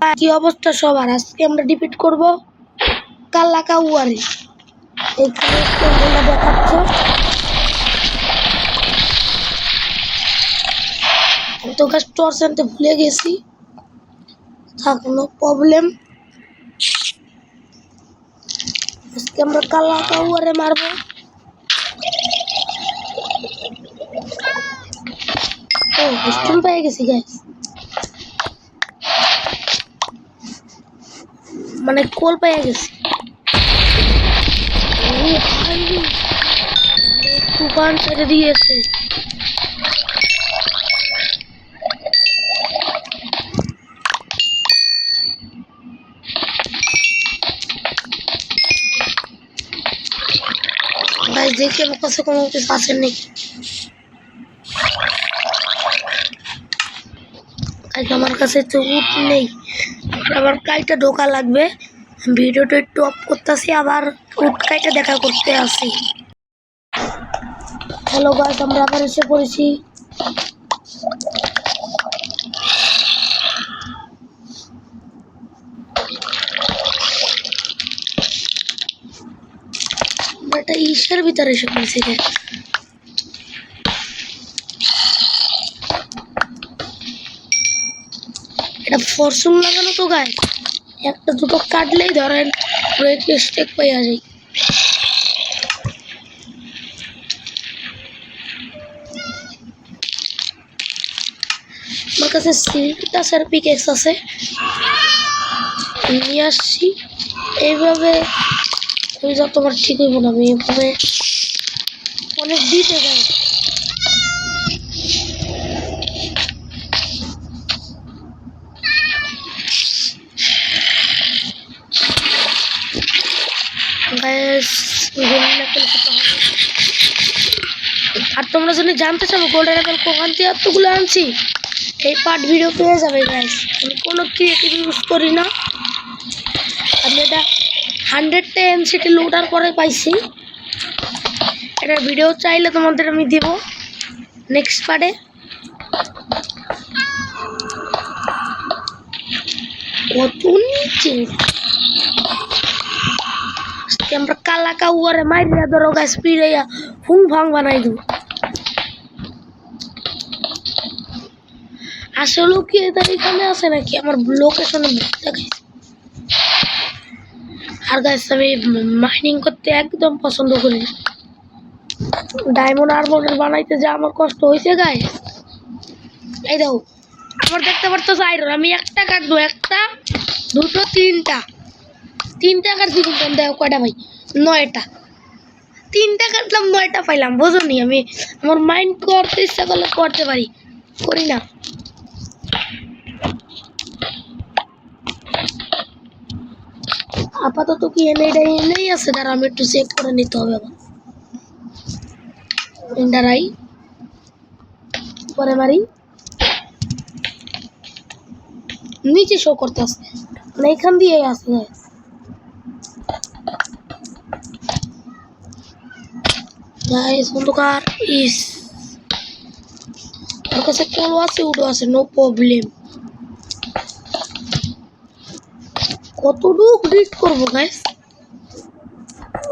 কি অবস্থা সবার? আজকে আমরা ডিপিট করব কালাকাউয়ারে। এখানে ক্যামেরা দেখাচ্ছে, আমি তো গাছ টর্চ আনতে ভুলে গেছি। কোনো প্রবলেম, আজকে আমরা কালাকাউয়ারে মারবো। ও পিস্টল পেয়ে গেছি গাইস, মানে কোল পেয়ে গেছি। তুফান ছেড়ে দিয়েছে। গাইস দেখি আমার কাছে কোনো কিছু আছে নাকি। আমার কাছে তো উট নেই, আবার কাইটা ঢোকা লাগবে। ভিডিওটা একটু অফ করতেছি, আবার উট কাইটা দেখা করতে আসি। হ্যালো গাইস, আমরা আবার এসে পড়েছি। এটা ইসের ভিতরে এসে পড়েছি। এটা ফরচুন লাগানো তো গাইস, একটা দুটো কাটলেই ধরেন স্টেক পাইয়া যায়। আমার কাছে সিল্টাসের পিকেক্স আছে, নিয়ে আসছি। এইভাবে ওই যা তোমার ঠিক হইব না, আমি এইভাবে অনেক দিতে যাই। আর তোমরা যদি জানতে চাও গোল্ডেন অ্যাপেল কোখান থেকে এতগুলো আনছি, এই পার্ট ভিডিও পেয়ে যাবে গাইস। আমি কোনো ক্রিয়েটিভ ইউজ করি না, আমি এটা 100টা এনসিটি লোডার করে পাইছি। এটা ভিডিও চাইলে তোমাদের আমি দেব নেক্সট পার্টে। কত নিচে আমরা কালাকাউয়ারে মাইরা ধরো গাছ পিড়াইয়া ফুং ফাং বানাই দেব। আসলে কি এটা এখানে আছে নাকি আমার লোকেশনে দেখাইছে। আর গাছ আমি মাইনিং করতে একদম পছন্দ করি না, ডায়মন্ড আর্মর বানাইতে যা আমার কষ্ট হয়েছে গাইস। এই দাও আমার দেখতে পারতো আয়রন, আমি একটা কাটবো, একটা দুটো তিনটা কাটছি, কিন্তু দেখো কয়টা ভাই, 9টা। 3টা কাটলাম 9টা পাইলাম, বোঝনি? আমি আমার মাইন্ড করতে ইচ্ছা করলে করতে পারি, করি না। আপাতত কি এনেই আছে, তার আমি একটু চেক করে নিতে হবে। আবার ইন্ডারাই পরে মারি, নিচে শো করতে আসছে, মানে এখান দিয়ে আসছে। গাইস অন্ধকার ইস, আমার কাছে কোলো আছে, উডো আছে, নো প্রবলেম। কতটুকু রিড করবো গাইস,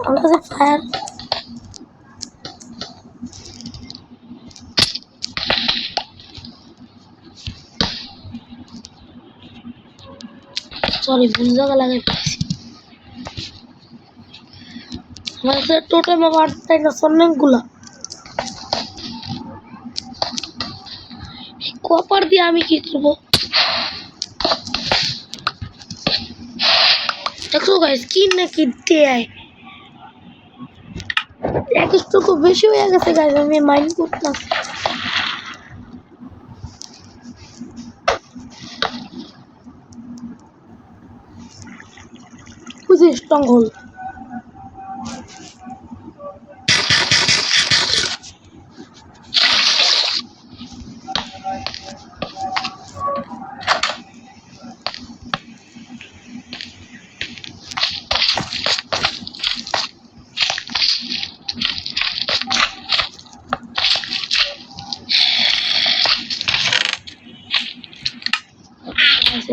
আমার কাছে ফায়ার সরি ভুল জায়গা লাগাই ফেলেছি। আমার কাছে টোটাল আবার অনেকগুলা। কপার দিয়ে আমি কি করবো দেখো গাইস, কি না কি দেয়। এক একটু বেশি হয়ে গেছে গাইস, আমি মাইন্ড করতাম। বুঝি স্ট্রং হোল,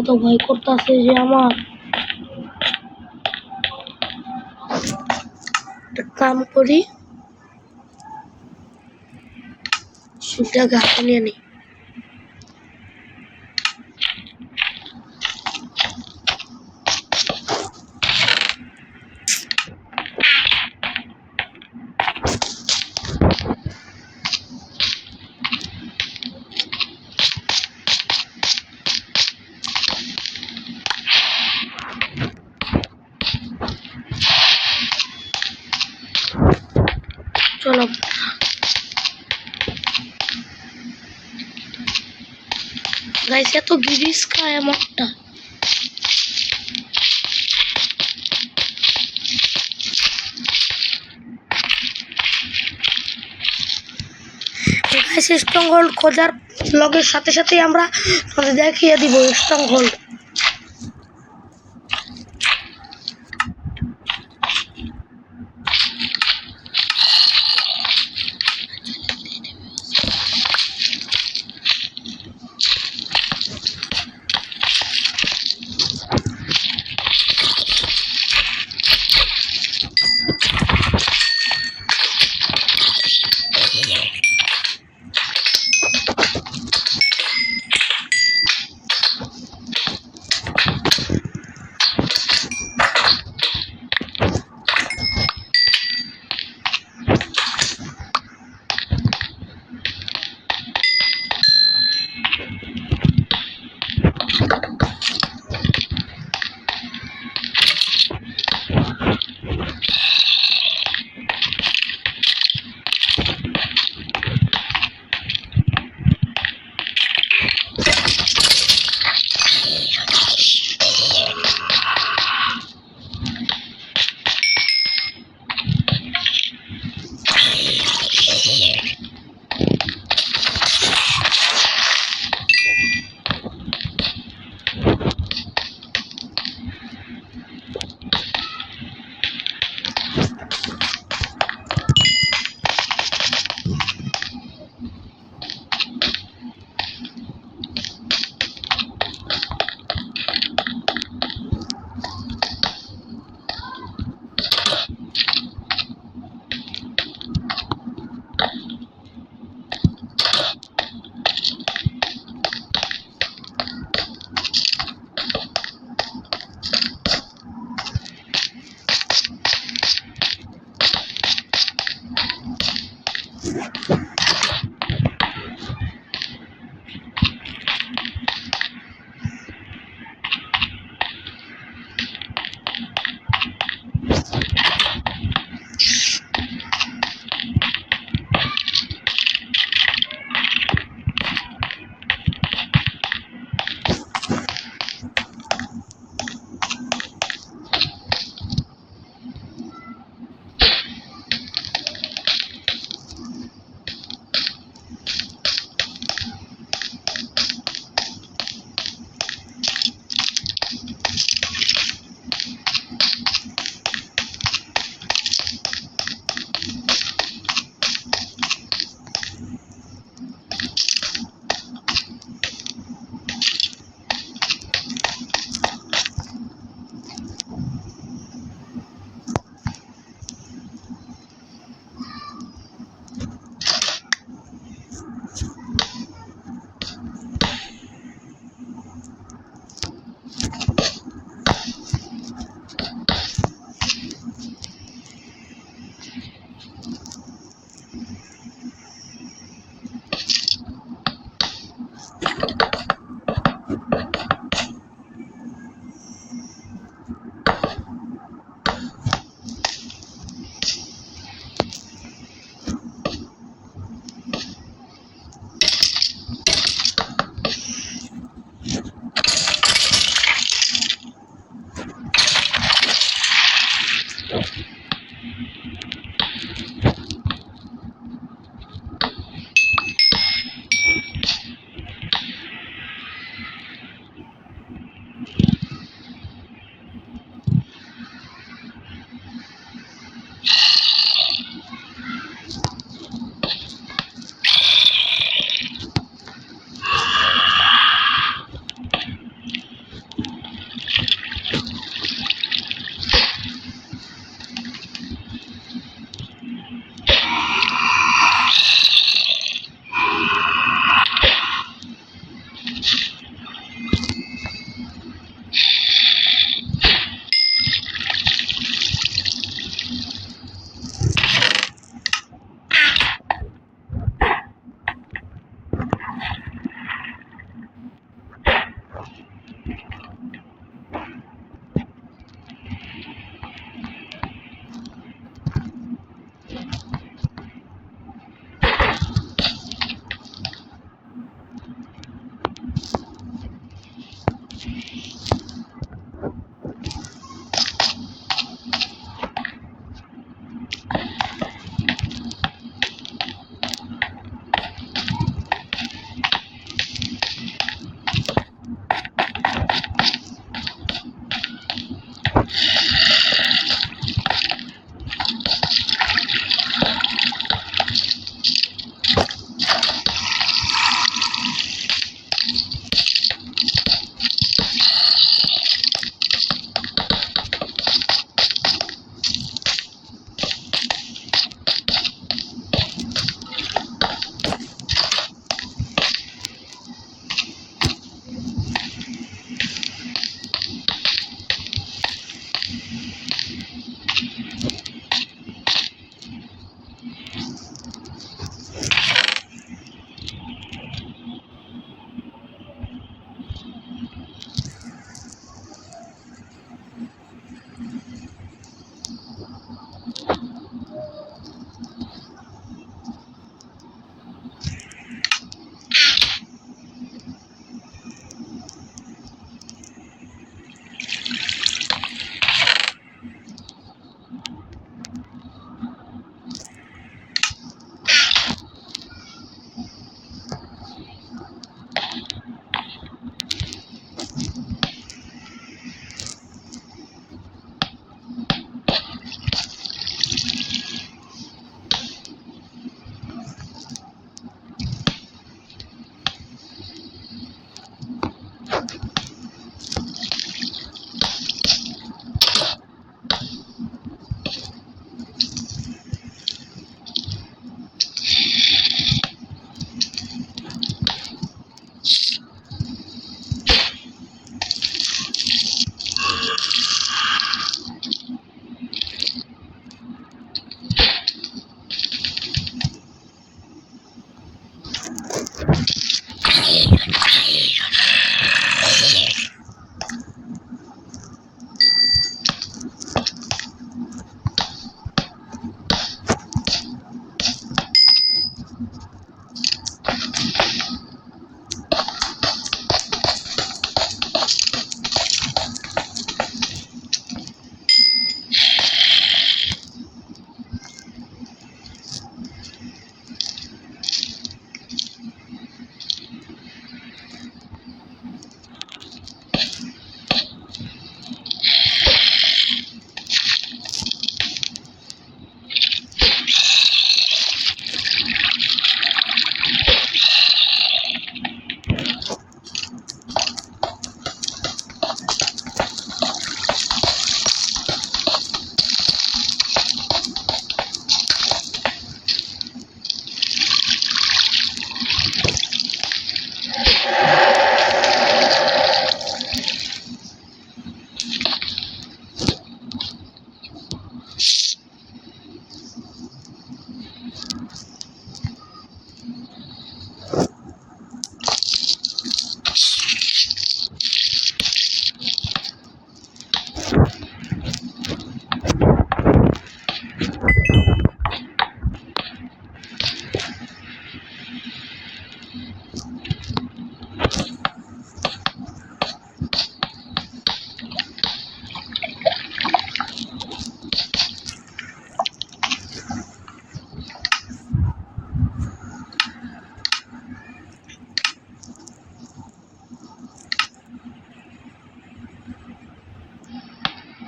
তো ভয় করতেছে যে আমার একটা কাম করি, সুটাকে হাতে নিয়ে নিই। চলো গাইস, এত গিরিস খায় আমারটা। গাইস, স্ট্রং হোল্ড খোঁজার লগের সাথে সাথেই আমরা দেখিয়ে দিব স্ট্রং হোল্ড।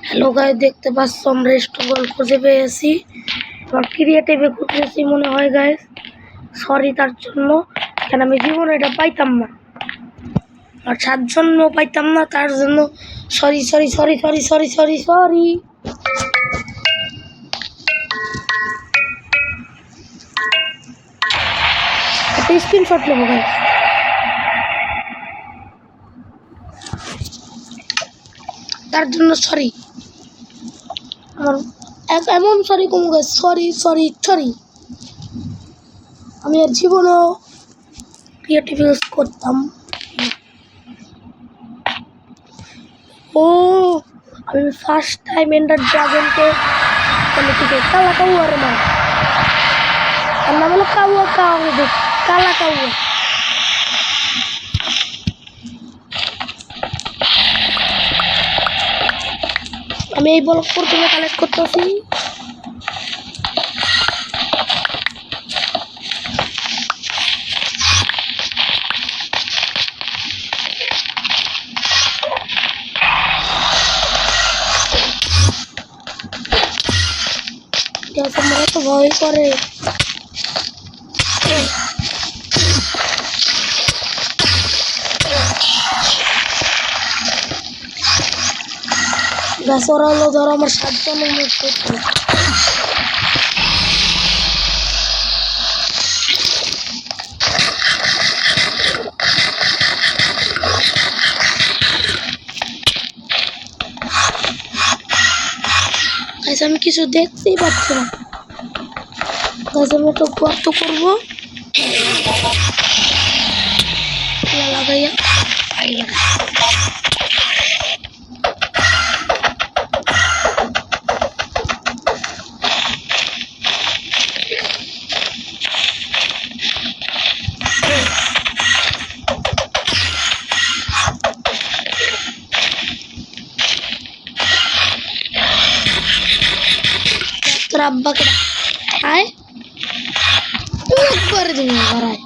হ্যালো গাইস, দেখতে পাচ্ছ আমরা স্টুগল খুঁজে পেয়েছি। আমার ক্রিয়েটিভে খুঁজেছি মনে হয় গাইস, সরি তার জন্য। কেন আমি জীবনে এটা পাইতাম না, আর 7 জন্য পাইতাম না, তার জন্য sorry sorry sorry sorry sorry sorry sorry. একটা স্ক্রিনশট নেবো গাইস। তার জন্য সরি। আমার এমন সরি কম গাইস, সরি সরি সরি। আমি আর জীবনেও ক্রিয়েটিভ ইউজ করতাম। ও আমি ফার্স্ট টাইম এন্ডার ড্রাগনকে কালা কাউয়ার মা, আর নাম হলো কাউয়া কাউয়া, কালা কাউয়া। আমি এই ব্লক প্রথমে কালেক্ট করতেছি। তোমরা তো ভয় করে। গাছ ওরা হলো ধরো আমার 7 জনের মধ্যে। আমি কিছু দেখতেই পাচ্ছি না। আমি একটা গর্ত করবো লাগাইয়া। তোর আব্বাকে আয় করে দিবি ঘরায়।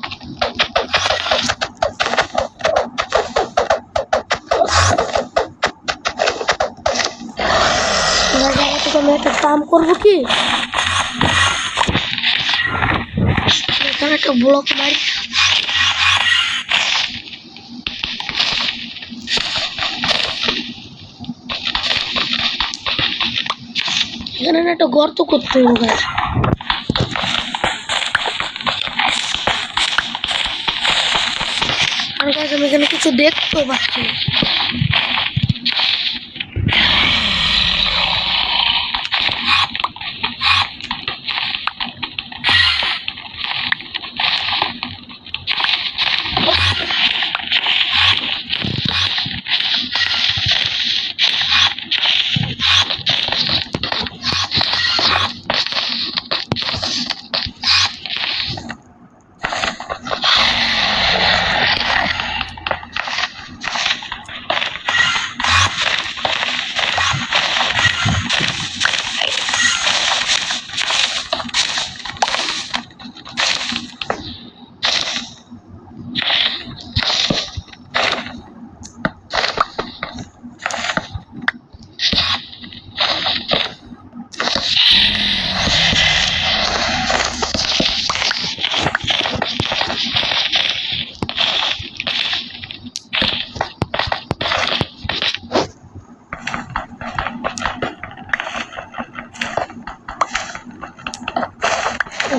আমি একটা কাম করবো কি, এখানে একটা ব্লক মারি। এখানে একটা গর্ত করতে হবে। আর গাছ আমি এখানে কিছু দেখতেও পাচ্ছি না।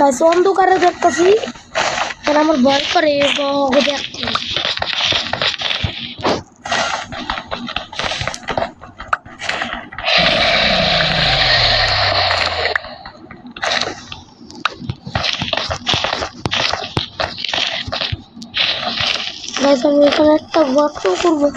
গাছ অন্ধকারে দেখতেছি, আমার ভয় করে দেখতে। গাছ আমি এখানে একটা গর্ত করবো।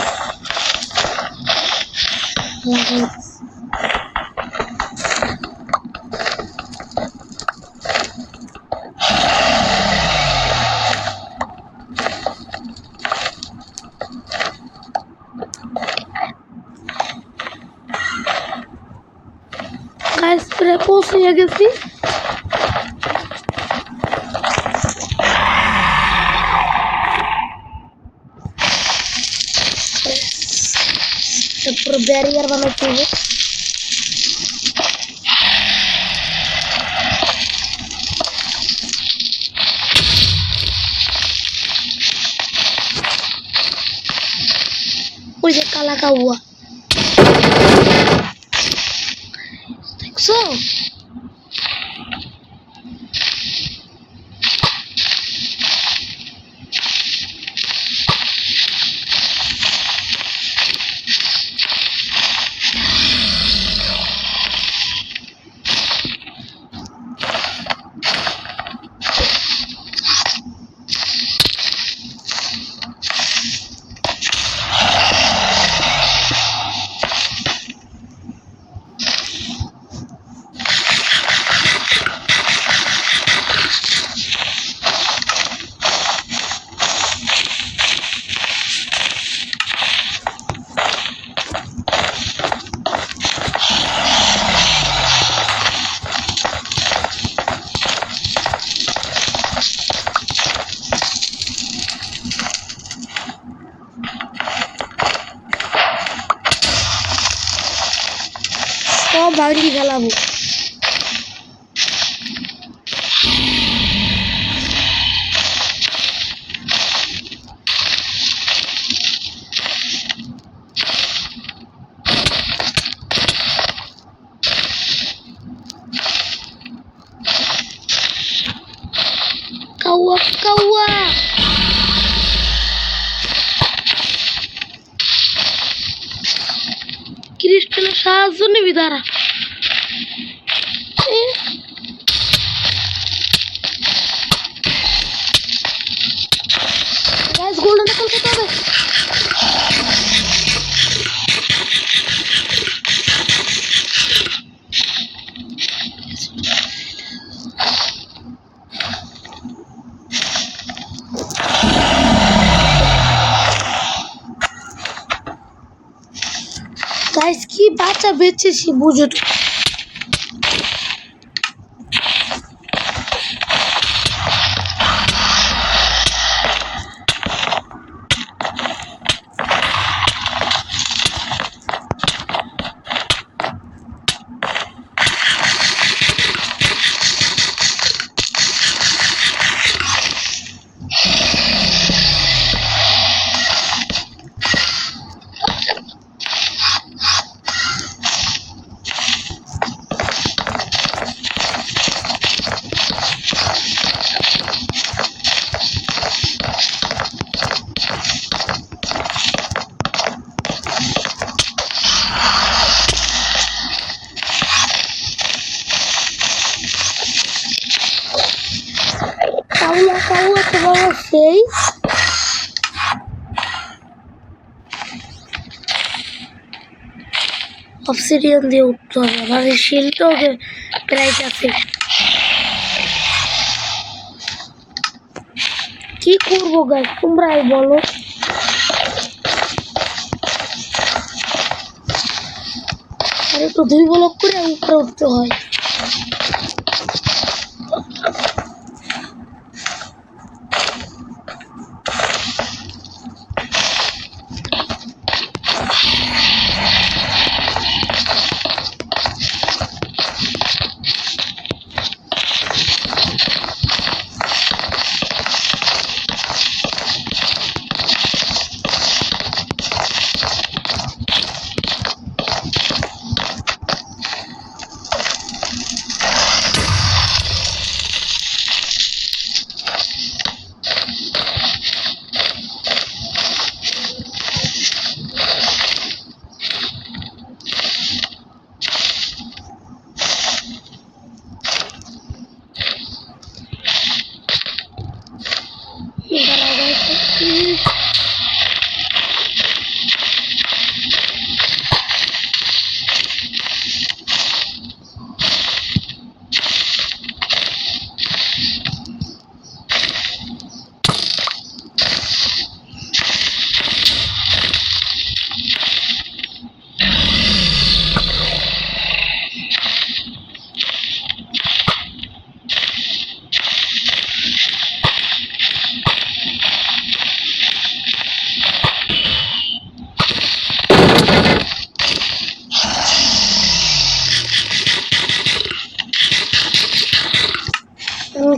গাছ প্রায় পৌঁছে গেছি। পুরো ব্যারিয়ার বানাতে হবে। কালা কাউয়া দেখছো সব ভাঙি ফেলাবো কাউয়া কাউয়া ক্রিস্টালের সাহায্য নিবি তারা গোল্ডেন অ্যাপেল খেতে হবে গাইস কি বাচ্চা বেচেছি বুঝো তো কাউয়া কাউয়া তো বাবা সেই অবসিডিয়ান দিয়ে উঠতে হবে আবার এই শিলটাও প্রাইস আছে কি করবো গাইস তোমরাই বলো আরে তো 2 ব্লক করে উপরে উঠতে হয়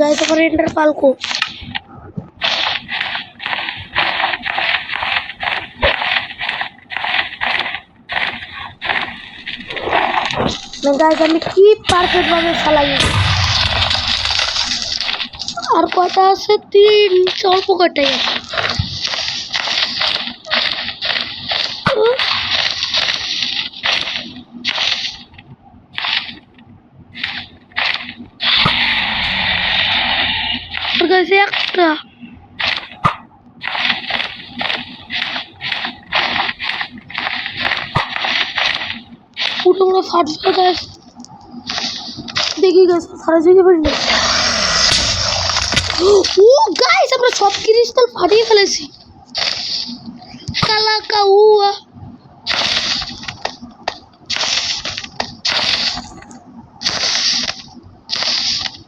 गाइस अपन एंडर पाल को গাইস আমি কি পারফেক্ট ভাবে চালাই। আর কয়টা আছে? 3, অল্প কয়টাই আছে। গাইস একটা পুরো পুরো ফাটছে গাইস। দেখি গাইস সারা জায়গায় পারি না। ও গাইস আমরা সব ক্রিস্টাল ফাটিয়ে ফেলেছি। কালা কাউয়া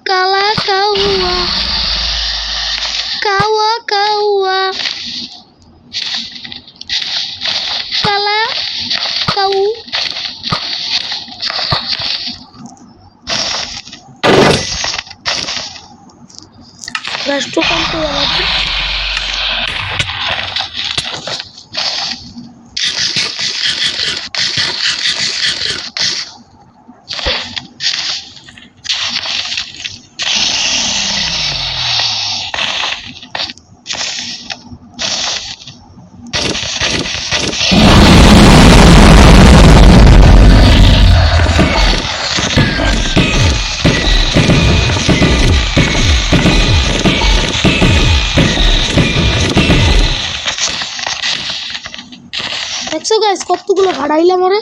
কালা কাউয়া কাওয়া কাউয়া কালা কাউ। রাষ্ট্র কম করে আমাদের দেখছো গাইস কতগুলো ভাড়াইলাম ওরে।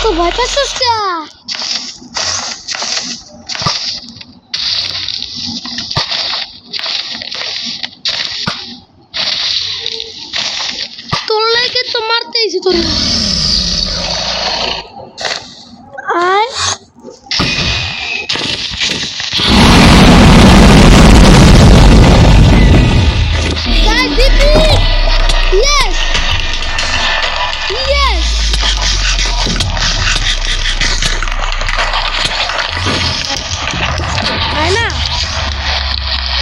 তো ভয় পাচ্ছিস কে? তোর লাগে তো মারতেইছি তোর। আয় গাইস দিদি ইয়েস ইয়েস আয় না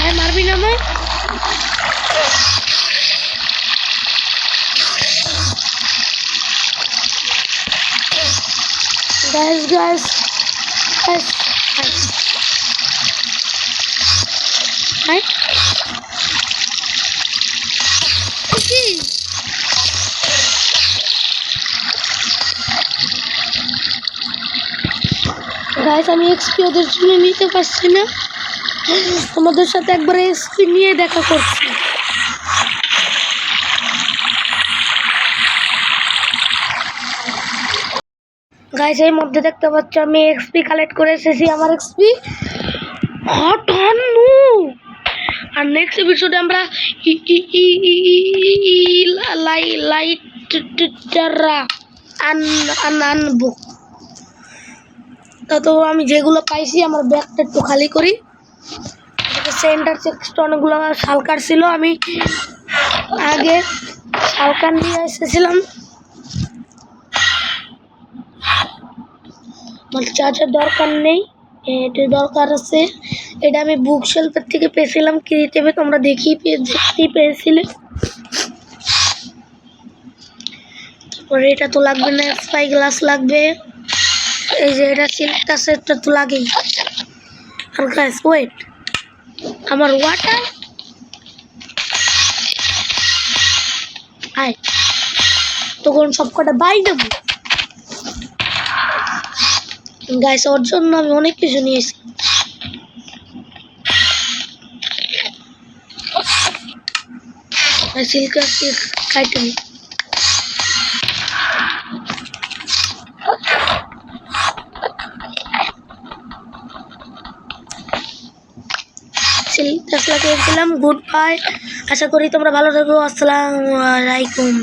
আয় মারবি না আমায়। guys guys guys guys hi guys আমি এক্সপি ওদের জন্য নিতে পারছি না। তোমাদের সাথে একবার এক্সপি নিয়ে দেখা করছি। গাইস এই মধ্যে দেখতে পাচ্ছ আমি এক্সপি কালেক্ট করে এসেছি। আমার এক্সপি হট হনু। আর নেক্সট এপিসোডে আমরা লাইটাররা আনবো। তো আমি যেগুলো পাইছি আমার ব্যাগটা একটু খালি করি। সেন্টার চেকটা অনেকগুলো শালকার ছিল। আমি আগে শালকার নিয়ে এসেছিলাম। চার্জার দরকার নেই, এটা দরকার আছে। এটা আমি বুক শেলফের থেকে পেয়েছিলাম ক্রিয়েটিভে, তোমরা দেখতেই পেয়েছিলে। তারপরে এটা তো লাগবে না, স্পাই গ্লাস লাগবে। এই যে এটা সিল্কটা সেটটা তো লাগেই। আর গাইস ওয়েট, আমার ওয়াটার আয় তখন সবকটা বাই দেবো। গাইস ওর জন্য আমি অনেক কিছু নিয়েছি। সিল্ক কাইটে নি সিল্ক লাগিয়েছিলাম। গুড বাই, আশা করি তোমরা ভালো থাকো। আসসালামু আলাইকুম।